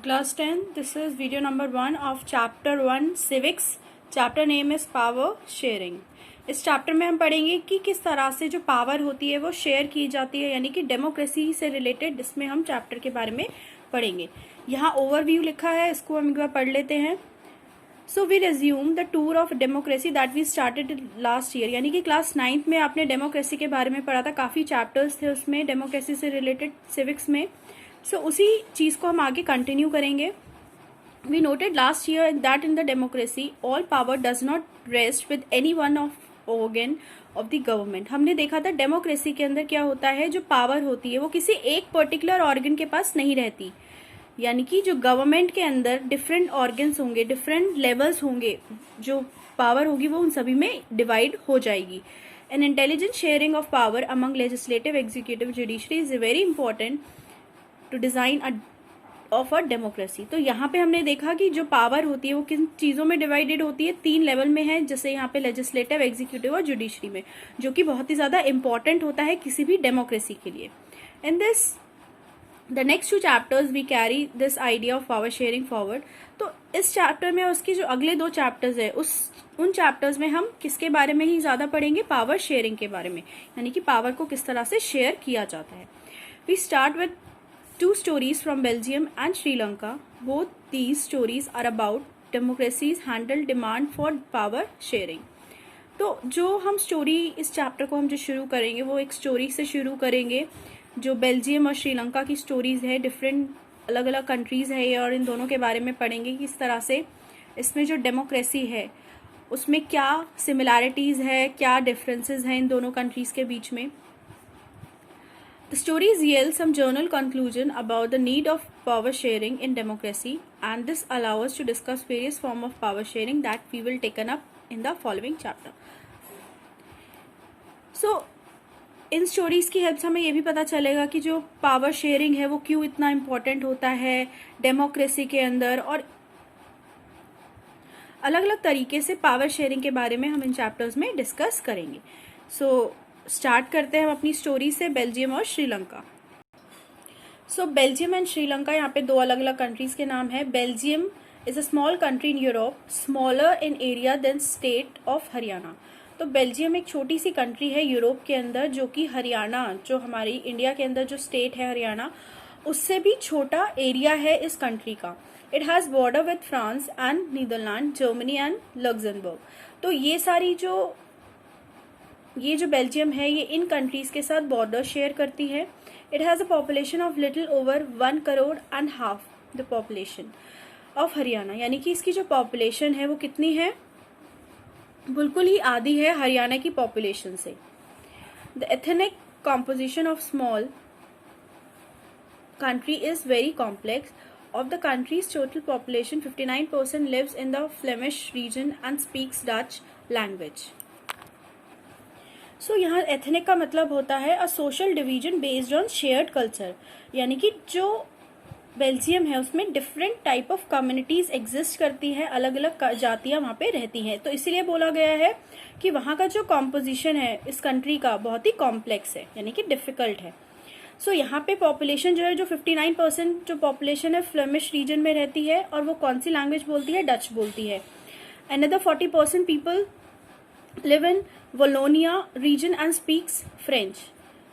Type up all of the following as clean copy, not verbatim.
Class 10, this is video number 1 of chapter 1 civics. Chapter name is power sharing. इस chapter में हम पढ़ेंगे कि किस तरह से जो पावर होती है वो शेयर की जाती है, यानी कि डेमोक्रेसी से रिलेटेड इसमें हम चैप्टर के बारे में पढ़ेंगे. यहाँ ओवरव्यू लिखा है, इसको हम एक बार पढ़ लेते हैं. So we resume the tour of democracy that we started last year. यानी कि क्लास 9th में आपने डेमोक्रेसी के बारे में पढ़ा था. काफ़ी चैप्टर्स थे उसमें डेमोक्रेसी से रिलेटेड सिविक्स में. उसी चीज़ को हम आगे कंटिन्यू करेंगे. We noted last year that in the democracy all power does not rest with any one of organ of the government. हमने देखा था डेमोक्रेसी के अंदर क्या होता है, जो पावर होती है वो किसी एक पर्टिकुलर ऑर्गन के पास नहीं रहती. यानी कि जो गवर्नमेंट के अंदर डिफरेंट ऑर्गन्स होंगे, डिफरेंट लेवल्स होंगे, जो पावर होगी वो उन सभी में डिवाइड हो जाएगी. An intelligent sharing of power among legislative, executive, judiciary is very important to design of a democracy. तो यहाँ पे हमने देखा कि जो पावर होती है वो किन चीज़ों में डिवाइडेड होती है, 3 लेवल में है. जैसे यहाँ पे लेजिस्लेटिव, एग्जीक्यूटिव और जुडिशरी में, जो कि बहुत ही ज़्यादा इंपॉर्टेंट होता है किसी भी डेमोक्रेसी के लिए. In this the next 2 chapters we carry this idea of power sharing forward. तो इस चैप्टर में उसकी जो अगले 2 चैप्टर्स है उन चैप्टर्स में हम किसके बारे में ही ज़्यादा पढ़ेंगे, पावर शेयरिंग के बारे में, यानी कि पावर को किस तरह से शेयर किया जाता है. We start with 2 stories from Belgium and Sri Lanka. Both these stories are about democracies handle demand for power sharing. तो जो हम स्टोरी इस चैप्टर को हम जो शुरू करेंगे वो एक स्टोरी से शुरू करेंगे जो बेल्जियम और श्रीलंका की स्टोरीज है. डिफरेंट अलग अलग कंट्रीज़ है ये, और इन दोनों के बारे में पढ़ेंगे किस तरह से इसमें जो डेमोक्रेसी है उसमें क्या सिमिलैरिटीज़ है, क्या डिफरेंसेस हैं इन दोनों कंट्रीज़ के बीच में. The stories yield some journal conclusion about the need of power sharing in democracy, and this allows us to discuss various forms of power sharing that we will taken up in the following chapter. So, in stories की help से हमें ये भी पता चलेगा कि जो power sharing है वो क्यों इतना इम्पोर्टेंट होता है डेमोक्रेसी के अंदर, और अलग अलग तरीके से पावर शेयरिंग के बारे में हम इन चैप्टर्स में डिस्कस करेंगे. स्टार्ट करते हैं हम अपनी स्टोरी से बेल्जियम और श्रीलंका. बेल्जियम एंड श्रीलंका, यहाँ पे 2 अलग अलग कंट्रीज के नाम है. Belgium is a small country in Europe, smaller in area than state of Haryana. तो बेल्जियम एक छोटी सी कंट्री है यूरोप के अंदर, जो कि हरियाणा, जो हमारी इंडिया के अंदर जो स्टेट है हरियाणा, उससे भी छोटा एरिया है इस कंट्री का. It has border with France and Netherland, Germany and Luxembourg. तो ये जो बेल्जियम है ये इन कंट्रीज़ के साथ बॉर्डर शेयर करती है. It has a population of little over 1.5 crore the population of Haryana. यानी कि इसकी जो पॉपुलेशन है वो कितनी है, बिल्कुल ही आधी है हरियाणा की पॉपुलेशन से. The ethnic composition of small country is very complex. Of the countries total population 59% lives in the Flemish region and speaks Dutch language. यहाँ एथनिक का मतलब होता है a social division based on shared culture. यानी कि जो Belgium है उसमें different type of communities exist करती है, अलग अलग जातियां वहाँ पे रहती हैं. तो इसीलिए बोला गया है कि वहाँ का जो कॉम्पोजिशन है इस कंट्री का बहुत ही कॉम्प्लेक्स है, यानी कि डिफिकल्ट है. यहाँ पे पॉपुलेशन जो है, जो 59% जो पॉपुलेशन है फ्लेमिश रीजन में रहती है, और वो कौन सी लैंग्वेज बोलती है, डच बोलती है. Another 40% people live in Wallonia region and speaks French.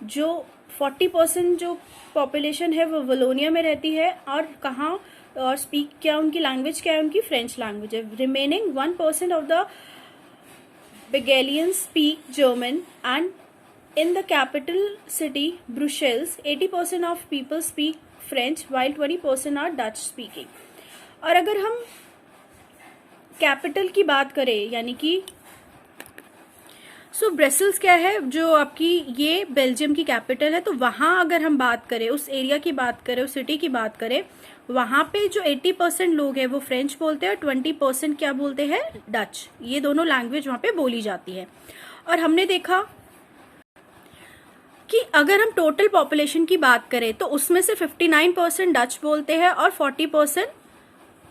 जो 40% जो पॉपुलेशन है वो वलोनिया में रहती है, और कहाँ और स्पीक क्या उनकी लैंग्वेज क्या है, उनकी फ्रेंच लैंग्वेज है. Remaining 1% of the Belgians speak German, and in the capital city Brussels 80% of people speak French while 20% are Dutch speaking. और अगर हम कैपिटल की बात करें, यानी कि ब्रसेल्स क्या है, जो आपकी ये बेल्जियम की कैपिटल है, तो वहाँ अगर हम बात करें, उस एरिया की बात करें, उस सिटी की बात करें, वहाँ पे जो 80% लोग हैं वो फ्रेंच बोलते हैं और 20% क्या बोलते हैं, डच. ये दोनों लैंग्वेज वहाँ पे बोली जाती है. और हमने देखा कि अगर हम टोटल पॉपुलेशन की बात करें तो उसमें से 59% डच बोलते हैं और 40%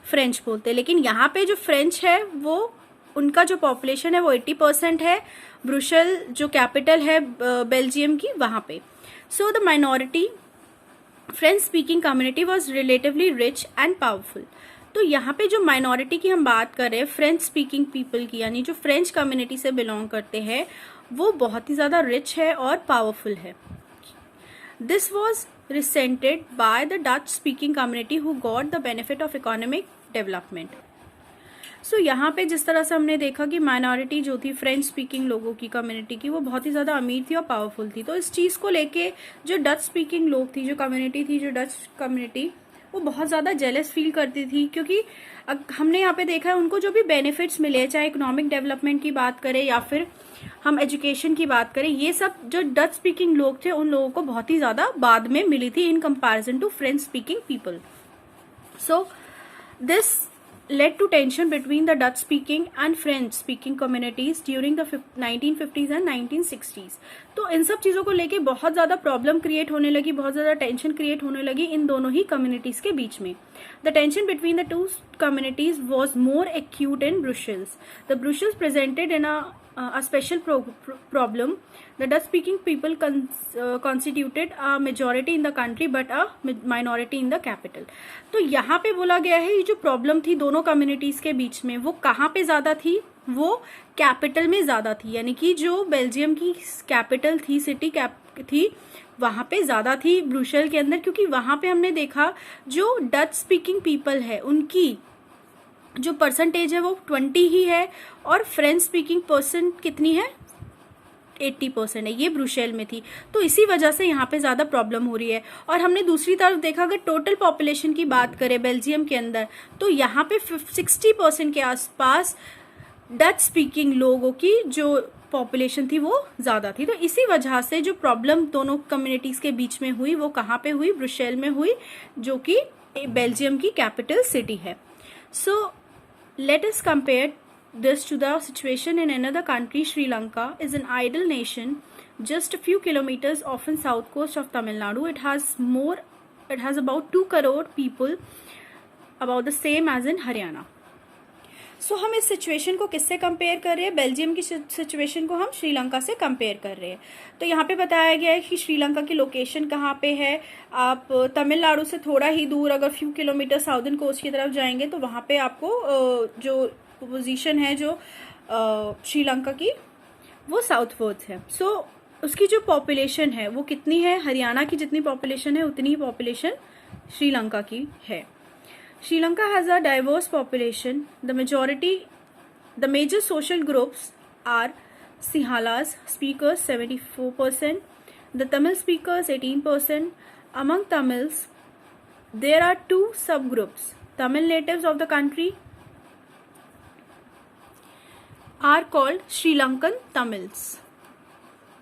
फ्रेंच बोलते हैं. लेकिन यहाँ पे जो फ्रेंच है वो, उनका जो पॉपुलेशन है वो 80% है. ब्रुसेल जो कैपिटल है बेल्जियम की, वहाँ पे. The minority French speaking community was relatively rich and powerful. तो यहाँ पे जो माइनॉरिटी की हम बात कर रहे हैं, फ्रेंच स्पीकिंग पीपल की, यानी जो फ्रेंच कम्युनिटी से बिलोंग करते हैं, वो बहुत ही ज़्यादा रिच है और पावरफुल है। This was resented by the Dutch speaking community who got the benefit of economic development. So यहाँ पे जिस तरह से हमने देखा कि माइनॉरिटी जो थी फ्रेंच स्पीकिंग लोगों की कम्युनिटी की, वो बहुत ही ज़्यादा अमीर थी और पावरफुल थी, तो इस चीज़ को लेके जो डच स्पीकिंग लोग थी, जो कम्युनिटी थी, जो डच कम्युनिटी, वो बहुत ज़्यादा जेलस फील करती थी, क्योंकि हमने यहाँ पे देखा है उनको जो भी बेनिफिट्स मिले, चाहे इकोनॉमिक डेवलपमेंट की बात करें या फिर हम एजुकेशन की बात करें, ये सब जो डच स्पीकिंग लोग थे उन लोगों को बहुत ही ज़्यादा बाद में मिली थी in comparison to French speaking people. So this led to tension between the Dutch speaking and French speaking communities during the 1950s and 1960s। तो इन सब चीज़ों को लेके बहुत ज़्यादा प्रॉब्लम क्रिएट होने लगी, बहुत ज़्यादा टेंशन क्रिएट होने लगी इन दोनों ही कम्युनिटीज़ के बीच में। The tension between the two communities was more acute in Brussels. The Brussels presented in a special problem. The Dutch-speaking people constituted a majority in the country but a minority in the capital. तो यहाँ पे बोला गया है ये जो problem थी दोनों कम्युनिटीज के बीच में, वो कहाँ पे ज़्यादा थी? वो कैपिटल में ज़्यादा थी, यानी कि जो बेल्जियम की कैपिटल थी, सिटी थी, वहाँ पे ज़्यादा थी ब्रुसेल के अंदर, क्योंकि वहाँ पे हमने देखा जो डच स्पीकिंग पीपल है उनकी जो परसेंटेज है वो 20 ही है, और फ्रेंच स्पीकिंग परसेंट कितनी है? 80% है, ये ब्रुसेल में थी। तो इसी वजह से यहाँ पे ज़्यादा प्रॉब्लम हो रही है। और हमने दूसरी तरफ देखा अगर टोटल पॉपुलेशन की बात करें बेल्जियम के अंदर, तो यहाँ पे 60% के आसपास डच स्पीकिंग लोगों की जो पॉपुलेशन थी वो ज़्यादा थी। तो इसी वजह से जो प्रॉब्लम दोनों कम्युनिटीज़ के बीच में हुई वो कहाँ पे हुई? ब्रुसेल में हुई, जो कि बेल्जियम की कैपिटल सिटी है। सो let us compare this to the situation in another country. Sri Lanka is an idle nation just a few kilometers off the south coast of Tamil Nadu. It has about 2 crore people, about the same as in Haryana. सो हम इस situation को किससे compare कर रहे हैं? Belgium की situation को हम श्रीलंका से कंपेयर कर रहे हैं। तो यहाँ पे बताया गया है कि श्रीलंका की लोकेशन कहाँ पे है। आप तमिलनाडु से थोड़ा ही दूर अगर फ्यू किलोमीटर साउदर्न कोस्ट की तरफ जाएंगे तो वहाँ पे आपको जो पोजीशन है जो श्रीलंका की, वो साउथ वर्ड्स है। सो उसकी जो पॉपुलेशन है वो कितनी है? हरियाणा की जितनी पॉपुलेशन है उतनी ही पॉपुलेशन श्रीलंका की है। Sri Lanka has a diverse population. The major social groups are Sinhalas speakers 74%, the Tamil speakers 18%. Among Tamils, there are 2 subgroups. Tamil natives of the country are called Sri Lankan Tamils,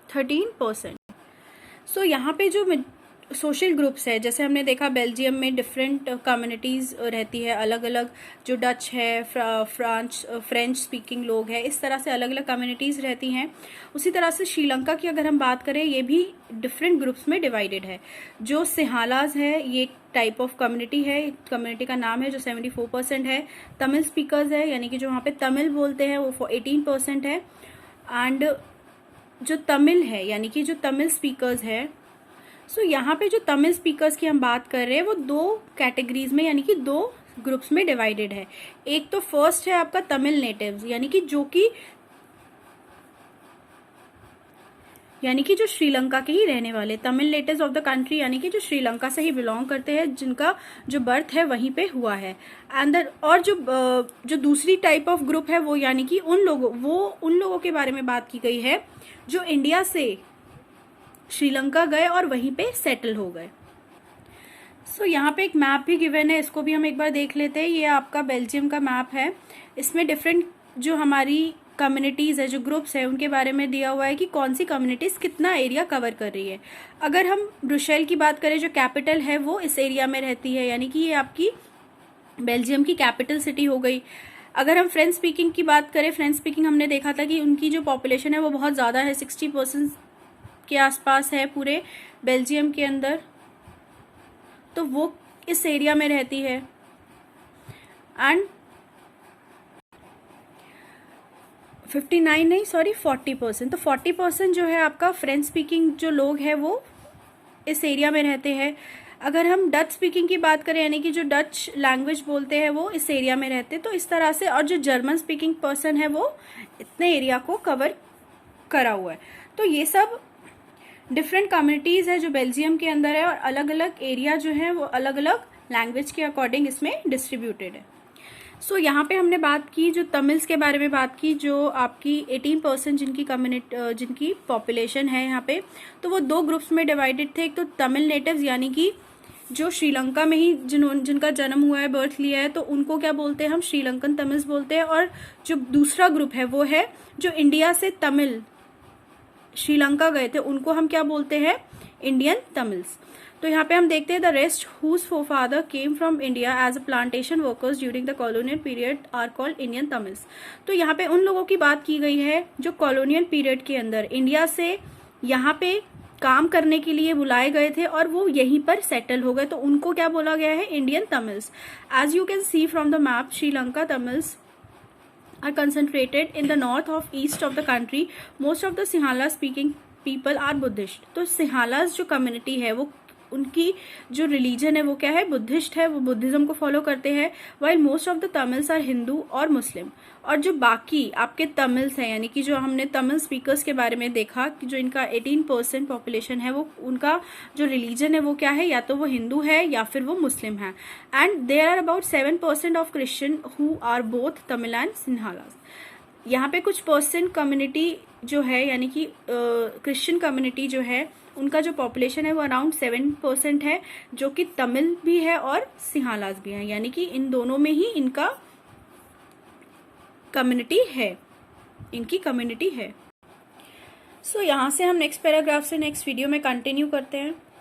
13%. So यहाँ पे जो social groups है, जैसे हमने देखा Belgium में different communities रहती है, अलग अलग, जो डच है, फ्रेंच स्पीकिंग लोग हैं, इस तरह से अलग अलग कम्युनिटीज़ रहती हैं। उसी तरह से श्रीलंका की अगर हम बात करें, ये भी डिफरेंट ग्रुप्स में डिवाइडेड है। जो सिहालाज है ये एक टाइप ऑफ कम्युनिटी है, कम्युनिटी का नाम है जो 74% है। तमिल स्पीकर्स है, यानी कि जो वहाँ पे तमिल बोलते हैं वो 18% है। एंड जो तमिल है, यानी कि जो तमिल स्पीकर्स है, सो यहाँ पे जो तमिल स्पीकर्स की हम बात कर रहे हैं वो 2 कैटेगरीज में, यानी कि 2 ग्रुप्स में डिवाइडेड है। एक तो फर्स्ट है आपका तमिल नेटिव्स, यानी कि जो श्रीलंका के ही रहने वाले, Tamil natives of the country, यानी कि जो श्रीलंका से ही बिलोंग करते हैं, जिनका जो बर्थ है वहीं पे हुआ है। और जो दूसरी टाइप ऑफ ग्रुप है वो, यानी कि उन लोगों के बारे में बात की गई है जो इंडिया से श्रीलंका गए और वहीं पे सेटल हो गए। सो यहाँ पे एक मैप भी गिवन है, इसको भी हम एक बार देख लेते हैं। ये आपका बेल्जियम का मैप है, इसमें डिफरेंट जो हमारी कम्युनिटीज़ है, जो ग्रुप्स है, उनके बारे में दिया हुआ है कि कौन सी कम्युनिटीज़ कितना एरिया कवर कर रही है। अगर हम ब्रुसेल की बात करें, जो कैपिटल है वो इस एरिया में रहती है, यानी कि ये आपकी बेल्जियम की कैपिटल सिटी हो गई। अगर हम फ्रेंच स्पीकिंग की बात करें, फ्रेंच स्पीकिंग हमने देखा था कि उनकी जो पॉपुलेशन है वो बहुत ज़्यादा है, 60% के आसपास है पूरे बेल्जियम के अंदर, तो वो इस एरिया में रहती है। एंड 40%, तो 40% जो है आपका फ्रेंच स्पीकिंग जो लोग हैं वो इस एरिया में रहते हैं। अगर हम डच स्पीकिंग की बात करें, यानी कि जो डच लैंग्वेज बोलते हैं वो इस एरिया में रहते हैं, तो इस तरह से। और जो जर्मन स्पीकिंग पर्सन है वो इतने एरिया को कवर करा हुआ है। तो ये सब डिफरेंट कम्युनिटीज है जो बेल्जियम के अंदर है, और अलग अलग एरिया जो है वो अलग अलग लैंग्वेज के अकॉर्डिंग इसमें डिस्ट्रीब्यूटेड है। सो यहाँ पे हमने बात की जो तमिल्स के बारे में बात की, जो आपकी 18% जिनकी कम्युनिटी जिनकी पॉपुलेशन है यहाँ पे, तो वो दो ग्रुप्स में डिवाइडेड थे। एक तो तमिल नेटिव्स, यानी कि जो श्रीलंका में ही जिनका जन्म हुआ है, बर्थ लिया है, तो उनको क्या बोलते हैं हम, श्रीलंकन तमिल्स बोलते हैं। और जो दूसरा ग्रुप है वो है जो इंडिया से तमिल श्रीलंका गए थे, उनको हम क्या बोलते हैं, इंडियन तमिल्स। तो यहाँ पे हम देखते हैं the rest whose forefather came from India as a plantation workers during the colonial period are called Indian Tamils. तो यहाँ पे उन लोगों की बात की गई है जो कॉलोनियल पीरियड के अंदर इंडिया से यहाँ पे काम करने के लिए बुलाए गए थे और वो यहीं पर सेटल हो गए, तो उनको क्या बोला गया है, Indian Tamils. As you can see from the map, Sri Lanka Tamils are concentrated in the north of east of the country. Most of the Sinhala speaking people are Buddhist. तो सिंहालास जो कम्युनिटी है वो उनकी जो रिलीजन है वो क्या है, बुद्धिस्ट है, वो बुद्धिज्म को फॉलो करते हैं। While most of the Tamils are Hindu और मुस्लिम। और जो बाकी आपके तमिल्स हैं, यानी कि जो हमने तमिल स्पीकर्स के बारे में देखा कि जो इनका 18% पॉपुलेशन है, वो उनका जो रिलीजन है वो क्या है, या तो वो हिंदू है या फिर वो मुस्लिम है। And there are about 7% of Christian who are both Tamil and Sinhalas. यहाँ पे कुछ परसेंट कम्युनिटी जो है, यानी कि क्रिश्चियन कम्युनिटी जो है, उनका जो पॉपुलेशन है वो अराउंड 7% है, जो कि तमिल भी है और सिंहालास भी है, यानी कि इन दोनों में ही इनका कम्युनिटी है, इनकी कम्युनिटी है। सो यहाँ से हम नेक्स्ट पैराग्राफ से नेक्स्ट वीडियो में कंटिन्यू करते हैं।